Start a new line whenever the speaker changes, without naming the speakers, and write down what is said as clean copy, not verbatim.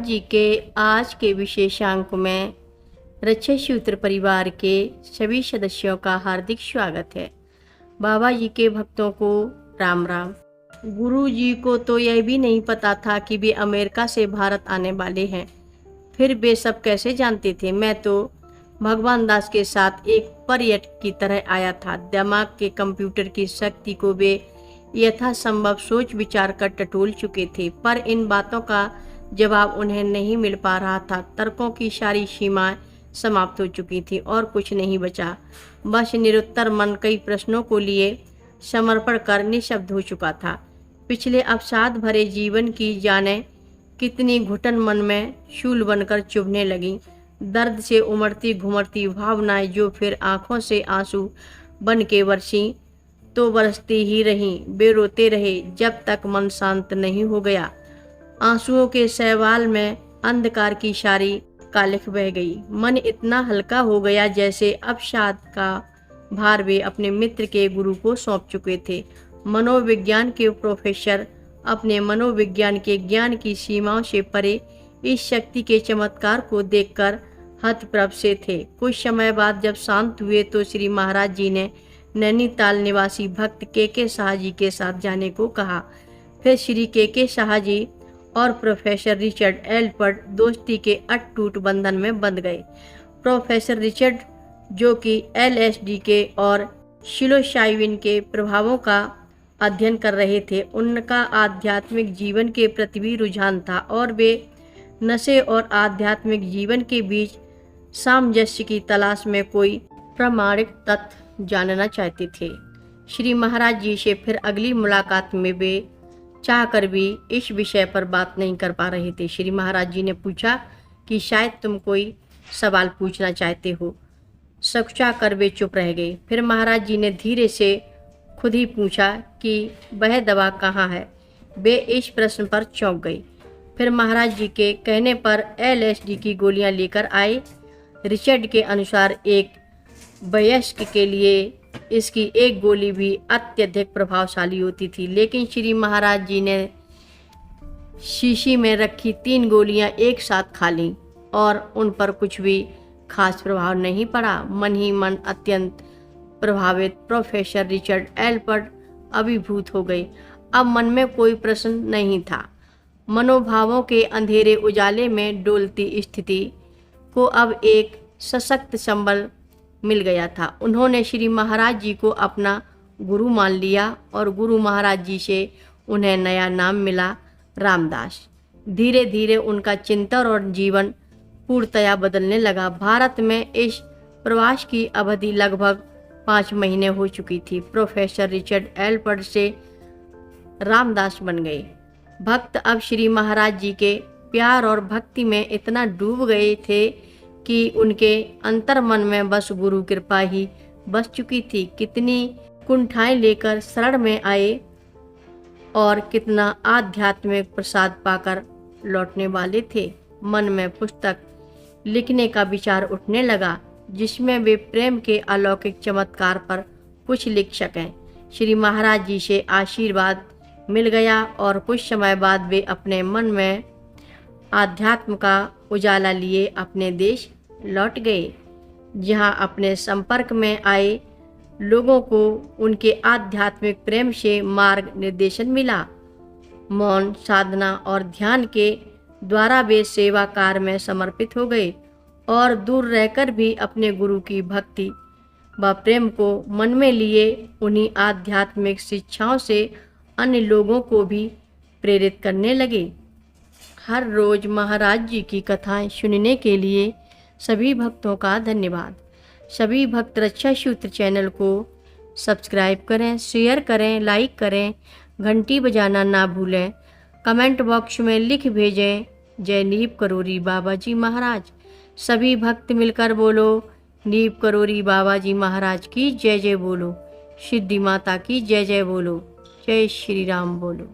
जी के आज के विशेषांक में रक्षा सूत्र परिवार के सभी सदस्यों का हार्दिक स्वागत है। बाबा जी के भक्तों को राम राम। गुरु जी को तो यह भी नहीं पता था कि वे अमेरिका से भारत आने वाले हैं। फिर वे सब कैसे जानते थे? मैं तो भगवान दास के साथ एक पर्यटक की तरह आया था। दिमाग के कंप्यूटर की शक्ति को वे यथासंभव सोच विचार कर टटोल चुके थे, पर इन बातों का जवाब उन्हें नहीं मिल पा रहा था। तर्कों की सारी सीमाएं समाप्त हो चुकी थी और कुछ नहीं बचा। बस निरुत्तर मन कई प्रश्नों को लिए समर्पण कर निःशब्द हो चुका था। पिछले अवसाद भरे जीवन की जाने कितनी घुटन मन में शूल बनकर चुभने लगी। दर्द से उमड़ती घुमड़ती भावनाएं जो फिर आंखों से आंसू बन के बरसी तो बरसती ही रहीं। वे रोते रहे जब तक मन शांत नहीं हो गया। आंसुओं के शैवाल में अंधकार की सारी कालिख बह गई। मन इतना हल्का हो गया जैसे अवसाद का भार वे अपने मित्र के गुरु को सौंप चुके थे। मनोविज्ञान के प्रोफेसर अपने मनोविज्ञान के ज्ञान की सीमाओं से परे इस शक्ति के चमत्कार को देखकर हतप्रभ से थे। कुछ समय बाद जब शांत हुए तो श्री महाराज जी ने नैनीताल निवासी भक्त के शाह जी के साथ जाने को कहा। फिर श्री के शाह जी और प्रोफेसर रिचर्ड एल्पर्ट दोस्ती के अटूट बंधन में बंध गए। प्रोफेसर रिचर्ड, जो कि LSD के और सिलोसाइबिन के प्रभावों का अध्ययन कर रहे थे, उनका आध्यात्मिक जीवन के प्रति भी रुझान था और वे नशे और आध्यात्मिक जीवन के बीच सामंजस्य की तलाश में कोई प्रामाणिक तथ्य जानना चाहते थे। श्री महाराज जी से फिर अगली मुलाकात में वे चाहकर भी इस विषय पर बात नहीं कर पा रहे थे। श्री महाराज जी ने पूछा कि शायद तुम कोई सवाल पूछना चाहते हो। सकुचा कर वे चुप रह गए। फिर महाराज जी ने धीरे से खुद ही पूछा कि वह दवा कहाँ है। वे इस प्रश्न पर चौंक गई। फिर महाराज जी के कहने पर LSD की गोलियां लेकर आए। रिचर्ड के अनुसार एक वयस्क के लिए इसकी एक गोली भी अत्यधिक प्रभावशाली होती थी, लेकिन श्री महाराज जी ने शीशी में रखी 3 गोलियां एक साथ खा लीं और उन पर कुछ भी खास प्रभाव नहीं पड़ा। मन ही मन अत्यंत प्रभावित प्रोफेसर रिचर्ड एल्पर्ट अभिभूत हो गए। अब मन में कोई प्रश्न नहीं था। मनोभावों के अंधेरे उजाले में डोलती स्थिति को अब एक सशक्त संबल मिल गया था। उन्होंने श्री महाराज जी को अपना गुरु मान लिया और गुरु महाराज जी से उन्हें नया नाम मिला, रामदास। धीरे धीरे उनका चिंतन और जीवन पूर्णतया बदलने लगा। भारत में इस प्रवास की अवधि लगभग 5 महीने हो चुकी थी। प्रोफेसर रिचर्ड एल्पर्ट से रामदास बन गए। भक्त अब श्री महाराज जी के प्यार और भक्ति में इतना डूब गए थे कि उनके अंतर मन में बस गुरु कृपा ही बस चुकी थी। कितनी कुंठाएं लेकर शरण में आए और कितना आध्यात्मिक प्रसाद पाकर लौटने वाले थे। मन में पुस्तक लिखने का विचार उठने लगा जिसमें वे प्रेम के अलौकिक चमत्कार पर कुछ लिख सकें। श्री महाराज जी से आशीर्वाद मिल गया और कुछ समय बाद वे अपने मन में आध्यात्म का उजाला लिए अपने देश लौट गए, जहां अपने संपर्क में आए लोगों को उनके आध्यात्मिक प्रेम से मार्ग निर्देशन मिला। मौन साधना और ध्यान के द्वारा वे सेवा कार्य में समर्पित हो गए और दूर रहकर भी अपने गुरु की भक्ति व प्रेम को मन में लिए उन्हीं आध्यात्मिक शिक्षाओं से अन्य लोगों को भी प्रेरित करने लगे। हर रोज महाराज जी की कथाएं सुनने के लिए सभी भक्तों का धन्यवाद। सभी भक्त रक्षा सूत्र चैनल को सब्सक्राइब करें, शेयर करें, लाइक करें, घंटी बजाना ना भूलें। कमेंट बॉक्स में लिख भेजें, जय नीप करोरी बाबा जी महाराज। सभी भक्त मिलकर बोलो, नीप करोरी बाबा जी महाराज की जय जय बोलो। सिद्धि माता की जय जय बोलो। जय श्री राम बोलो।